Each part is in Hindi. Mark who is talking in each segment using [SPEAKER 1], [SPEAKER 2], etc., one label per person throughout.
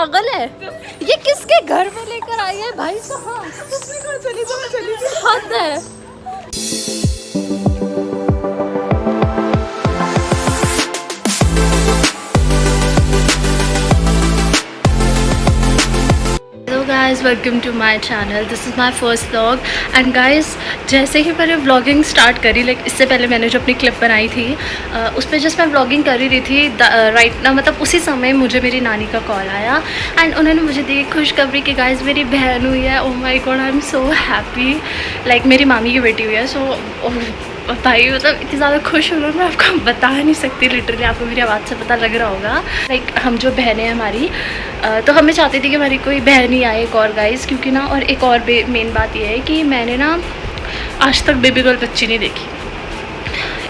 [SPEAKER 1] पागल है? ये किसके घर में लेकर आई है भाई साहब? हद है। Guys welcome to my channel, this is my first vlog. And guys जैसे ही मैंने व्लॉगिंग स्टार्ट करी, लाइक इससे पहले मैंने जो अपनी क्लिप बनाई थी उस पर जस्ट मैं व्लॉगिंग कर ही रही थी राइट ना, मतलब उसी समय मुझे मेरी नानी का कॉल आया एंड उन्होंने मुझे दी खुशखबरी कि गाइस मेरी बहन हुई है। Oh my God, I am so happy. Like मेरी मामी की बेटी हुई है। सो भाई मतलब इतनी ज़्यादा खुश हूँ ना, मैं आपको बता नहीं सकती। लिटरली आपको मेरी आवाज़ से पता लग रहा होगा। लाइक हम जो बहनें हैं हमारी, तो हमें चाहती थी कि हमारी कोई बहन ही आए एक और गाइस, क्योंकि ना और एक और मेन बात यह है कि मैंने ना आज तक बेबी गर्ल बच्ची नहीं देखी।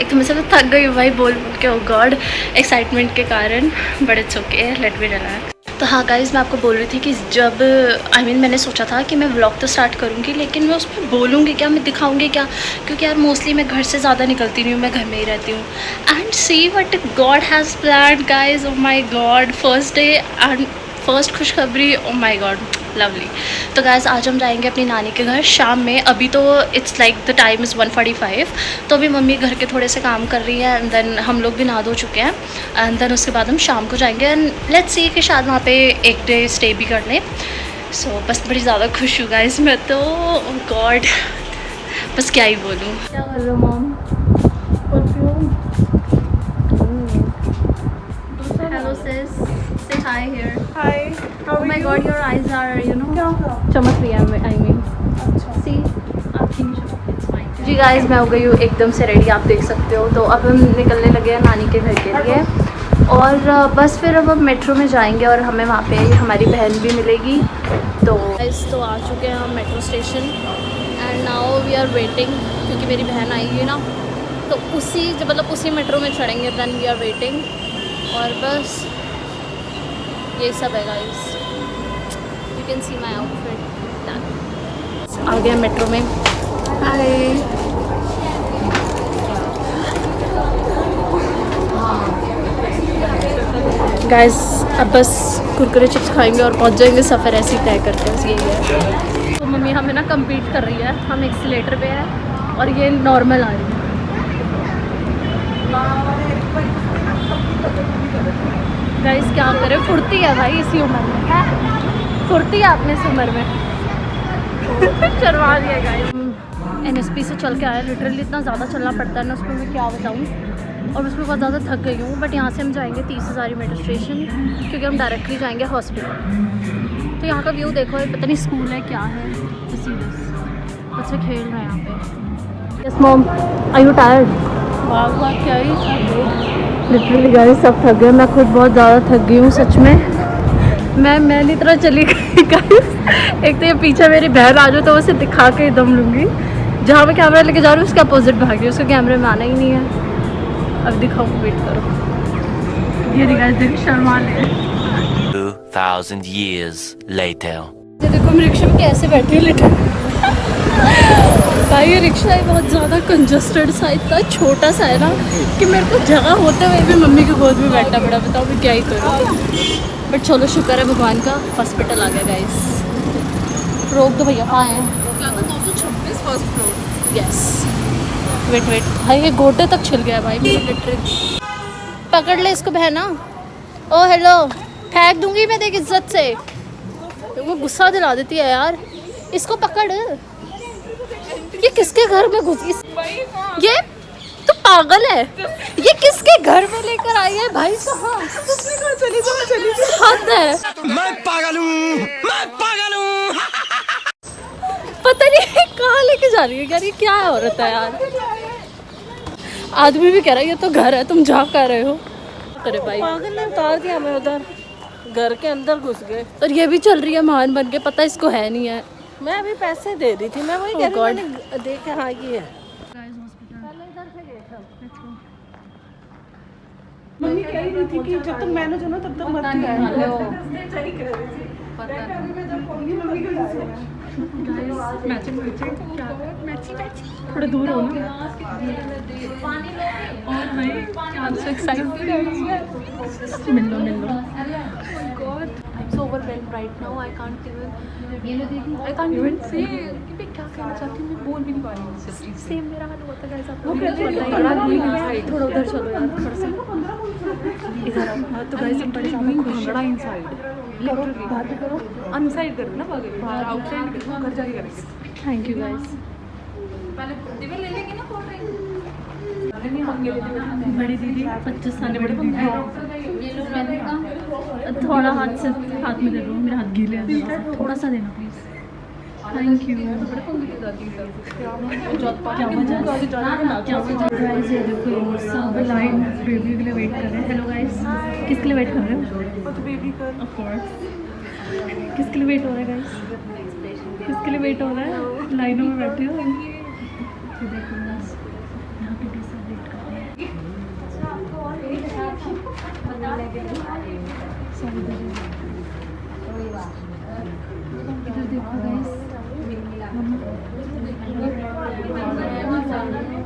[SPEAKER 1] एक तो मैं सब थक गई हूँ भाई बोल के, ओ गॉड, एक्साइटमेंट के कारण। But it's okay, let me relax. तो हाँ गाइज़, मैं आपको बोल रही थी कि जब मैंने सोचा था कि मैं व्लॉग तो स्टार्ट करूँगी, लेकिन मैं उस पर बोलूँगी क्या, मैं दिखाऊँगी क्या, क्योंकि यार मोस्टली मैं घर से ज़्यादा निकलती नहीं हूँ, मैं घर में ही रहती हूँ। And see what God has planned guys. Oh my God, first day and first खुशखबरी। Oh my God, lovely. तो गाइज़ आज हम जाएंगे अपनी नानी के घर शाम में। अभी तो it's like the time is 1:45। तो अभी मम्मी घर के थोड़े से काम कर रही है एंड देन हम लोग भी नहा धो चुके हैं एंड देन उसके बाद हम शाम को जाएंगे एंड लेट्स सी कि शायद वहाँ पे एक डे स्टे भी कर लें। सो बस बड़ी ज़्यादा खुश हूँ गाइज़ मैं तो। गॉड बस क्या ही बोलूँ। क्या कर रहे हो मॉम? हेलो सिस, से हाय here.
[SPEAKER 2] Hi. How
[SPEAKER 1] Oh
[SPEAKER 2] are
[SPEAKER 1] my
[SPEAKER 2] you?
[SPEAKER 1] God, your eyes are, you know,
[SPEAKER 2] क्या?
[SPEAKER 1] चमक रही है। I mean, see, आपकी नहीं चमक, it's fine. जी गाइस, मैं हो गई हूँ एकदम से रेडी, आप देख सकते हो। तो अब हम निकलने लगे हैं नानी के घर के लिए और बस फिर अब हम मेट्रो में जाएंगे और हमें वहाँ पे हमारी बहन भी मिलेगी। तो गाइस तो आ चुके हैं हम metro station and now we are waiting, क्योंकि मेरी बहन आएगी ना, तो उसी मेट्रो में चढ़ेंगे। देन वी आर वेटिंग और बस ये सब है guys. You can see my outfit. आ गया मेट्रो में। हाय गाइस, अब बस कुरकुरे चिप्स खाएंगे और पहुंच जाएंगे। सफ़र ऐसे ही तय करते हैं, बस यही है। तो मम्मी हमें ना कम्पीट कर रही है, हम एक्सीलेटर पे है और ये नॉर्मल आ रही है। गाइस क्या करें, फुर्ती है भाई इसी उम्र में, है फुर्ती है आपने इस उम्र में। शर्मा दिया गाइस। NSP से चल के आया, लिटरली इतना ज़्यादा चलना पड़ता है ना, उसमें मैं क्या बताऊँ। और उसमें बहुत ज़्यादा थक गई हूँ। बट यहाँ से हम जाएंगे 30 हज़ारी मेट्रो स्टेशन, क्योंकि हम डायरेक्टली जाएंगे हॉस्पिटल। तो यहाँ का व्यू देखो, ये पता नहीं स्कूल है क्या है, बच्चे खेल रहे हैं यहाँ पे। Yes mom, are you tired? वाह क्या ही लिटरली गाइस सब थक गए। मैं खुद बहुत ज़्यादा थक गई हूँ सच में। मैं नहीं तरह चली गई गाइस। एक तो ये पीछे मेरी बहन आ जाओ तो उसे दिखा के दम लूँगी। जहाँ मैं कैमरा लेके जा रही हूँ उसके अपोजिट भाग रही हूँ, उसको कैमरे में आना ही नहीं है। अब दिखाऊँ, वेट करो। ये गाइस देखो, शर्मा ले।
[SPEAKER 3] 2000 years later.
[SPEAKER 1] ये देखो मैं रिक्शा में कैसे बैठी हूँ लिटरली। भाई ये रिक्शा है बहुत ज़्यादा कंजस्टेड सा, इतना छोटा सा है ना कि मेरे को जगह होते हुए भी मम्मी की गोद में बैठना पड़ा। बताओ मैं क्या ही करूँ। बट चलो शुक्र है भगवान का, हॉस्पिटल आ गया गाइस। रोक दो भैया, हाँ है
[SPEAKER 2] 226 फर्स्ट फ्लोर।
[SPEAKER 1] यस। वेट भाई ये गोटे तक छिल गया भाई मेरे लिटरली। पकड़ ले इसको बहना। ओ हेलो, फेंक दूंगी मैं देख इज्जत से। वो गुस्सा दिला देती है यार। इसको पकड़। ये किसके घर में घुसी? ये तो पागल है, ये किसके घर में लेकर आई है भाई साहब? हद है।
[SPEAKER 3] मैं पागल हूँ।
[SPEAKER 1] पता नहीं कहाँ लेके जा रही है यार, ये क्या है औरत है यार। आदमी भी कह रहा है ये तो घर है, तुम जा कर रहे हो। अरे भाई
[SPEAKER 2] पागल ने उतार दिया, हमें उधर घर के अंदर घुस गए।
[SPEAKER 1] और ये भी चल रही है महान बन के, पता इसको है नहीं है।
[SPEAKER 2] मैं अभी पैसे दे रही थी, मैं वही कह रही हूँ, मैंने देखा हाँ ये है। मम्मी कह रही थी कि जब तक मैनेज हो ना तब तक मत थोड़ा दूर हो ना। मिल लो
[SPEAKER 1] I'm so overwhelmed right now. I can't even say कि मैं क्या कहना चाहती हूँ. मैं बोल भी नहीं पा रही हूँ. Same मेरा हाल होता है guys. आपको थोड़ा उधर चलो यार, थोड़ा सा इधर आओ. तो guys हम बड़े ज़्यादा खुश हैं. इनसाइड करो, बाहर भी करो, अनसाइड करो ना, बाहर आउटसाइड घर जाके करेंगे. Thank you guys. पहले ले लेंगे ना फोटो. बड़ी दीदी 25 साल बड़ी दीदी. थोड़ा हाथ में दे दो, मेरा हाथ गीले हैं. थोड़ा सा देना प्लीज. Thank you. गाइस ये देखो सब लाइन बेबी के लिए वेट कर रहे हैं. हेलो गाइस, किसके लिए वेट कर रहे हो? तो बेबी कर ऑफ कोर्स. किसके लिए वेट हो रहा है गाइस? किसके लिए वेट हो रहा है? लाइनों में बैठे हो. ये देखो गाइस, यहाँ पे भी सब वेट कर रहे हैं. सब इधर देखो गाइस,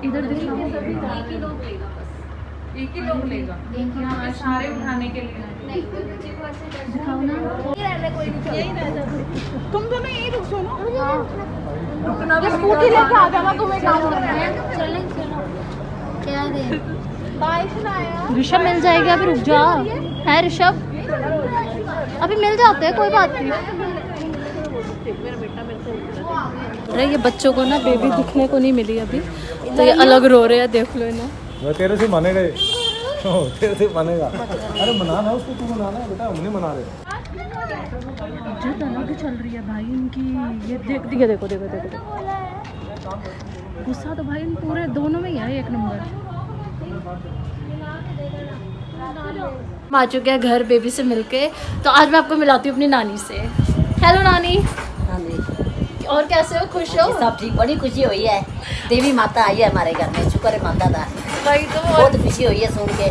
[SPEAKER 1] इधर देखो. एक ही लोग लेगा सारे उठाने के लिए. दिखाओ ना. तुम दोनों यही रुको ना. स्कूटी लेके आ जाना. तुम्हें काम करना है.
[SPEAKER 2] क्या दे?
[SPEAKER 1] ऋषभ मिल जाएगी. अभी रुक जा. है ऋषभ, अभी मिल जाते हैं, कोई बात नहीं. अरे ये बच्चों को ना बेबी दिखने को नहीं मिली अभी, तो ये अलग रो रहे हैं. देख लो इन्हें.
[SPEAKER 4] वो तेरे से मानेगा ये. तेरे से मानेगा. अरे मनाना उसको, तू मनाना बेटा, हम नहीं मना रहे. इज्जत अलग चल रही है भाई इनकी.
[SPEAKER 1] ये देखो देखो देखो देखो. गुस्सा तो भाई इन पूरे दोनों में ही है एक नंबर. आ चुके हैं घर बेबी से मिलके. तो आज मैं आपको मिलाती हूँ अपनी नानी से. हेलो नानी. और कैसे हो? खुश हो?
[SPEAKER 2] सब ठीक. बड़ी खुशी हुई है. देवी माता आई है हमारे घर में. शुक्र है माता का.
[SPEAKER 1] भाई तो
[SPEAKER 2] बहुत खुशी हुई है सुन के.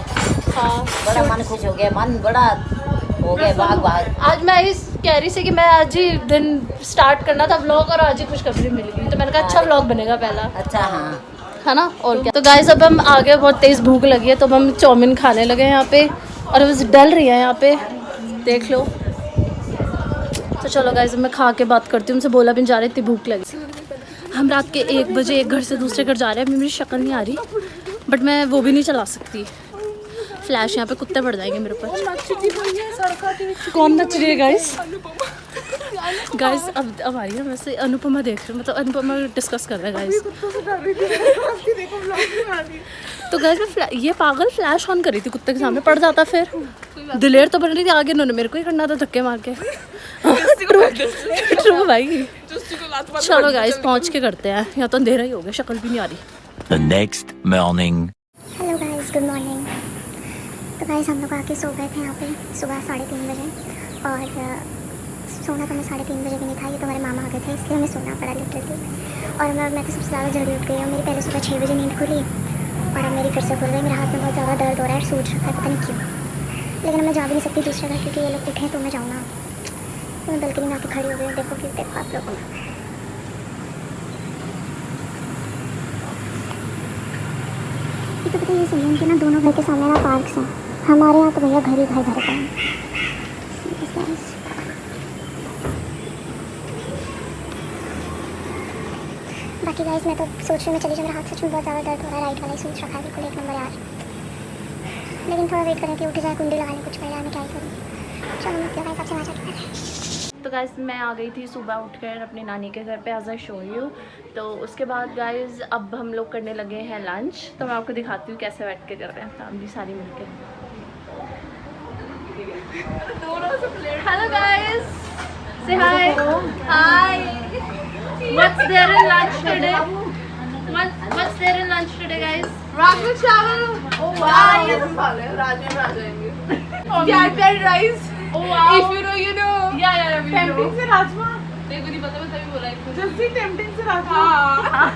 [SPEAKER 1] हाँ,
[SPEAKER 2] बड़ा मन खुश हो गया. मन बड़ा हो गया. भाग
[SPEAKER 1] आज मैं इस कह रही थी कि मैं आज ही दिन स्टार्ट करना था व्लॉग, और आज ही खुशखबरी मिल गई. तो मैंने कहा अच्छा व्लॉग बनेगा पहला.
[SPEAKER 2] अच्छा. हाँ
[SPEAKER 1] है ना. और क्या. तो गाइस अब हम आगे, बहुत तेज़ भूख लगी है, तो अब हम चाउमीन खाने लगे हैं यहाँ पे. और बस डल रही है यहाँ पे, देख लो. तो चलो गाइस मैं खा के बात करती हूँ. उनसे बोला भी नहीं जा रही, इतनी भूख लगी. हम रात के 1 बजे एक घर से दूसरे घर जा रहे हैं. अभी मेरी शक्ल नहीं आ रही, बट मैं वो भी नहीं चला सकती. फ्लैश यहाँ पे कुत्ते पड़ जाएंगे मेरे ऊपर. कौन नच रही है गाइस? गाइस अब आ रही है. वैसे अनुपमा देख रहे हो, मतलब अनुपमा डिस्कस कर रहे हैं गाइस. तो गाइस मैं ये पागल फ्लैश ऑन करी थी कुत्ते के सामने, पड़ जाता फिर. दिलेर तो बन रही थी आगे, इन्होंने मेरे को ही करना था धक्के मार के. ट्रू भाई. चलो गाइस पहुंच के करते हैं. यहाँ तो अंधेरा ही हो गया, शक्ल भी नहीं आ रही.
[SPEAKER 3] The next morning.
[SPEAKER 5] Hello guys, good morning. तो गाइस हम लोग आके सो गए थे यहाँ पे सुबह 3:30 बजे. और सोना तो मैं 3:30 बजे भी नहीं था. ये तो मेरे मामा आ गए थे, इसलिए हमें सोना पड़ा लिटरली. और मैं तो सबसे ज़्यादा जल्दी उठ गई. और मेरी पहले सुबह 6 बजे नींद खुली, और अब मेरी फिर से खुल गई. मेरे हाथ में बहुत ज़्यादा दर्द हो रहा है, सूज रखा है, पता नहीं क्यों. लेकिन मैं जा भी नहीं सकती दूसरे घर, क्योंकि ये लोग उठें तो मैं जाऊँ ना. तो मैं बल्कि में आके खड़ी हो गई. देखो कि देखो आप लोगों को. तो पता ये सुनिए, इनके ना दोनों घर के सामने ना पार्क्स हैं. हमारे यहाँ तो भैया घर ही घर का है. बाकी गाइस मैं तो सोच रही हूँ मैं चली जाऊँ. मेरा हाथ सच में बहुत ज़्यादा दर्द हो रहा है. राइट वाला ही सूज रखा है बिल्कुल 1 नंबर यार. लेकिन थोड़ा वेट करें कि उठ जाए, कुंडी लगा लें कुछ पहले. मैं क्या ही करूँ. चलो मैं गाइस आपसे वहाँ जाके.
[SPEAKER 1] तो गाइस मैं आ गई थी सुबह उठकर अपनी नानी के घर पे, एज आई शो यू. तो उसके बाद गाइस अब हम लोग करने लगे हैं लंच. तो मैं आपको दिखाती हूँ कैसे बैठ के कर रहे हैं फैमिली सारी मिलके. हेलो गाइस, से हाय. हाय. What's there in lunch today? What's there in lunch today, guys?
[SPEAKER 6] Rajma chawal. Oh wow. ये तो खा ले. Rajma राजाएंगे. Black rice.
[SPEAKER 1] Oh wow.
[SPEAKER 6] If you know, you know.
[SPEAKER 1] Yeah, we know.
[SPEAKER 6] Tempting से राजमा.
[SPEAKER 1] देखो नहीं पता, मैं तभी बोला इसको.
[SPEAKER 6] Just see tempting से राजमा. हाँ.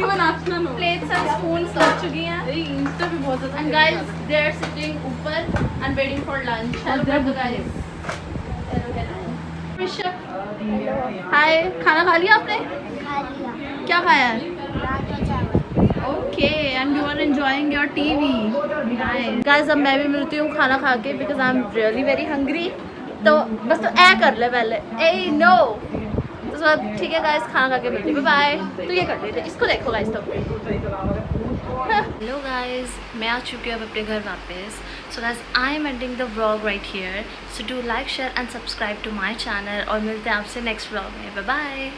[SPEAKER 6] Even after no.
[SPEAKER 1] Plates and spoons लग चुकी हैं.
[SPEAKER 6] Insta भी बहुत ज़्यादा.
[SPEAKER 1] And guys, they are sitting ऊपर and waiting for lunch. Hello कर दो guys. ऋषभ. हाय. खाना खा लिया आपने? क्या खाया है? Okay. And you are enjoying your TV. Guys अब मैं भी मिलती हूँ खाना खा के, because I am really very hungry. तो बस तो ए कर ले पहले, ए नो। तो उसके बाद ठीक है गाइस, खाना खा के मिलती हूँ, बाय। तो ये कर लेते, इसको देखो गाइस। तो हेलो गाइस, मैं आ चुकी हूँ अब अपने घर वापस। So guys, I am ending the vlog right here. So do like, share and subscribe to my channel, और मिलते हैं आपसे नेक्स्ट व्लॉग में। Bye bye.